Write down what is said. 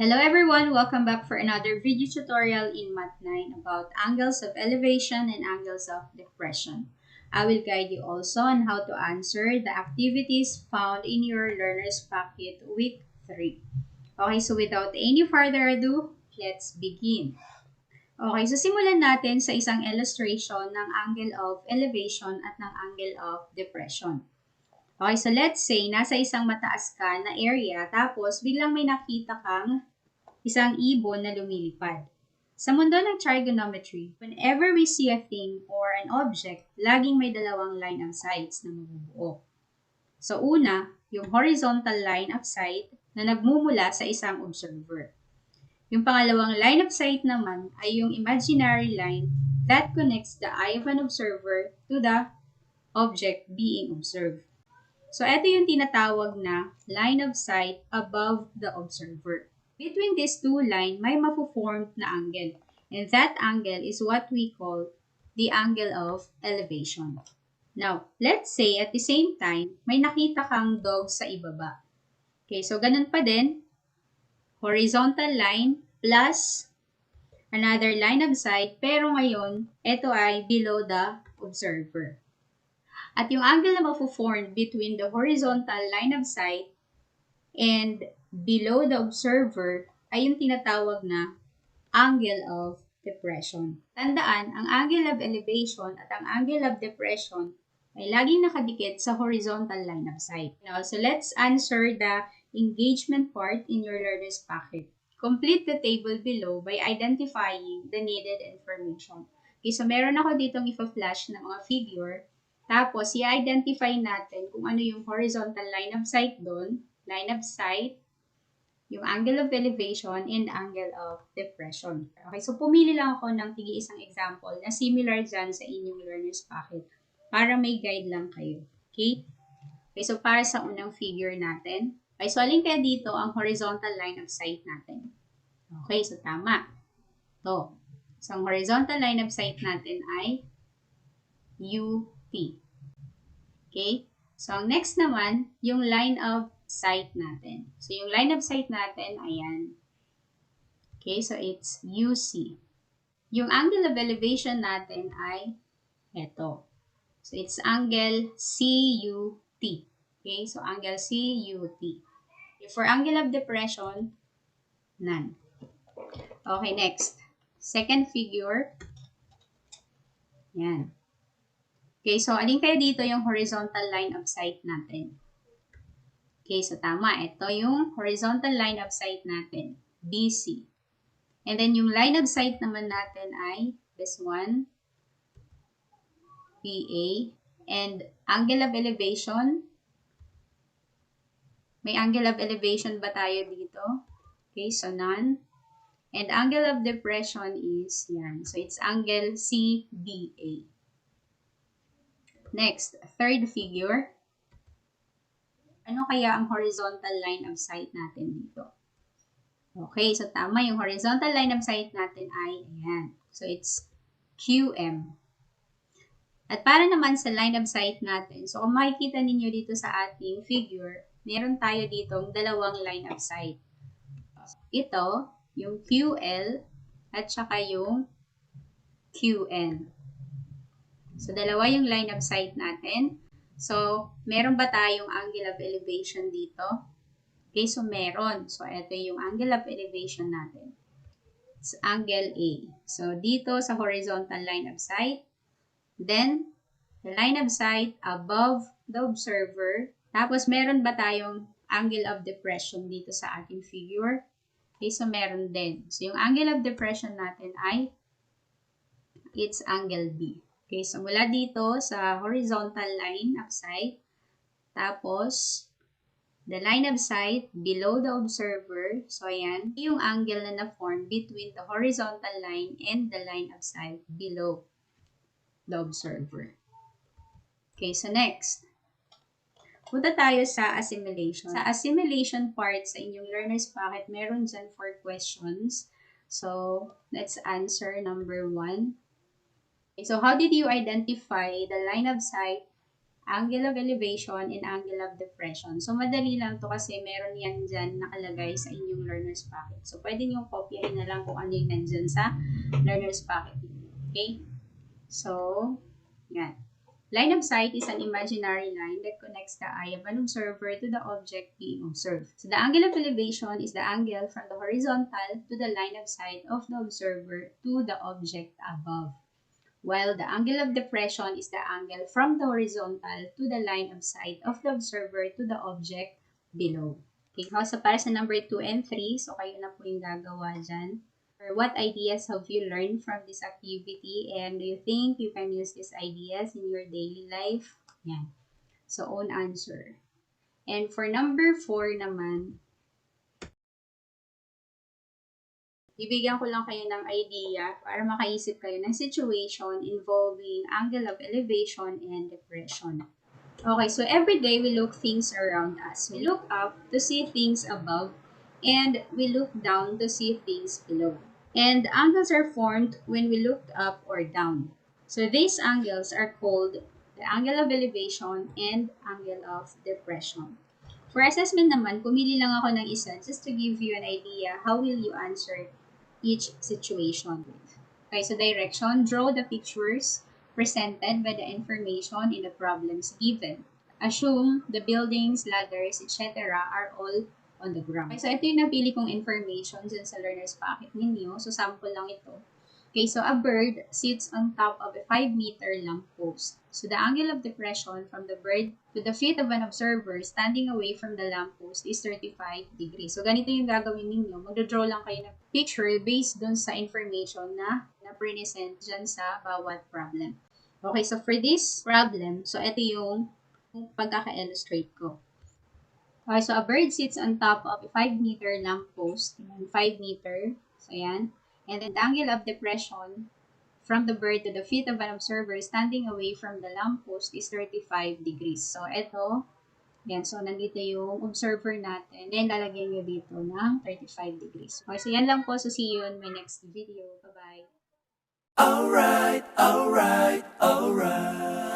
Hello everyone! Welcome back for another video tutorial in Math 9 about angles of elevation and angles of depression. I will guide you also on how to answer the activities found in your Learner's Packet Week 3. Okay, so without any further ado, let's begin. Okay, so simulan natin sa isang illustration ng angle of elevation at ng angle of depression. Okay, so let's say, nasa isang mataas ka na area, tapos biglang may nakita kang isang ibon na lumilipad. Sa mundo ng trigonometry, whenever we see a thing or an object, laging may dalawang line of sights na mabubuo. So una, yung horizontal line of sight na nagmumula sa isang observer. Yung pangalawang line of sight naman ay yung imaginary line that connects the eye of an observer to the object being observed. So, ito yung tinatawag na line of sight above the observer. Between these two lines, may mapo-formed na angle. And that angle is what we call the angle of elevation. Now, let's say at the same time, may nakita kang dog sa ibaba. Okay, so ganun pa din. Horizontal line plus another line of sight, pero ngayon, ito ay below the observer. At yung angle na mapo-form between the horizontal line of sight and below the observer ay yung tinatawag na angle of depression. Tandaan, ang angle of elevation at ang angle of depression ay laging nakadikit sa horizontal line of sight. Now, so let's answer the engagement part in your learner's packet. Complete the table below by identifying the needed information. Okay, so meron ako ditong ipa-flash ng mga figure. Tapos, i-identify natin kung ano yung horizontal line of sight doon, line of sight, yung angle of elevation, and angle of depression. Okay, so pumili lang ako ng tigi-isang example na similar dyan sa inyong learner's packet para may guide lang kayo. Okay? Okay, so para sa unang figure natin, okay, so alin kaya dito ang horizontal line of sight natin? Okay, so tama. To. So, ang horizontal line of sight natin ay UT. Okay? So, ang next naman, yung line of sight natin. So, yung line of sight natin, ayan. Okay? So, it's UC. Yung angle of elevation natin ay eto. So, it's angle CUT. Okay? So, angle CUT. Okay, for angle of depression, none. Okay, next. Second figure. Yan. Okay, so alin kaya dito yung horizontal line of sight natin? Okay, so tama. Ito yung horizontal line of sight natin, BC. And then yung line of sight naman natin ay this one, PA. And angle of elevation, may angle of elevation ba tayo dito? Okay, so none. And angle of depression is yan. So it's angle CBA. Next, third figure. Ano kaya ang horizontal line of sight natin dito? Okay, so tama. Yung horizontal line of sight natin ay, ayan. So, it's QM. At para naman sa line of sight natin, so kung makikita ninyo dito sa ating figure, meron tayo ditong dalawang line of sight. Ito, yung QL, at saka yung QN. So, dalawa yung line of sight natin. So, meron ba tayong angle of elevation dito? Okay, so meron. So, ito yung angle of elevation natin. It's angle A. So, dito sa horizontal line of sight. Then, the line of sight above the observer. Tapos, meron ba tayong angle of depression dito sa ating figure? Okay, so meron din. So, yung angle of depression natin ay it's angle B. Okay, so mula dito sa horizontal line of sight, tapos the line of sight below the observer, so ayan, yung angle na na-form between the horizontal line and the line of sight below the observer. Okay, so next, punta tayo sa assimilation. Sa assimilation part sa inyong learner's packet, meron dyan 4 questions. So, let's answer number 1. Okay, so how did you identify the line of sight angle of elevation, and angle of depression. So, madali lang to kasi meron yan dyan nakalagay sa inyong learner's packet. So, pwede nyo kopyahin na lang kung ano yung nandyan sa learner's packet. Okay? So, yan. Line of sight is an imaginary line that connects the eye of an observer to the object being observed. So, the angle of elevation is the angle from the horizontal to the line of sight of the observer to the object above, while the angle of depression is the angle from the horizontal to the line of sight of the observer to the object below. Okay, so para sa number 2 and 3, so kayo na po yung gagawa dyan. Or what ideas have you learned from this activity, and do you think you can use these ideas in your daily life? Yan. So, own answer. And for number 4 naman, bibigyan ko lang kayo ng idea para makaisip kayo ng situation involving angle of elevation and depression. Okay, so every day we look things around us. We look up to see things above, and we look down to see things below. And angles are formed when we look up or down. So these angles are called the angle of elevation and angle of depression. For assessment naman, pumili lang ako ng isa just to give you an idea how will you answer each situation. Okay, so direction, draw the pictures presented by the information in the problems given. Assume the buildings, ladders, etc. are all on the ground. Okay, so ito yung napili kong information dyan sa learner's packet ninyo. So, sample lang ito. Okay, so a bird sits on top of a 5-meter lamppost. So, the angle of depression from the bird to the feet of an observer standing away from the lamppost is 35 degrees. So, ganito yung gagawin ninyo. Magdodraw lang kayo ng picture based dun sa information na present dyan sa bawat problem. Okay, so for this problem, so ito yung pagkaka-illustrate ko. Okay, so a bird sits on top of a 5-meter lamppost. 5 meter. So, yan. And then the angle of depression from the bird to the feet of an observer standing away from the lamppost is 35 degrees. So, ito. Yan. So, nandito yung observer natin. Then, lalagyan nyo dito ng 35 degrees. Okay, so yan lang po. So, see you in my next video. Bye-bye. Alright, alright, alright.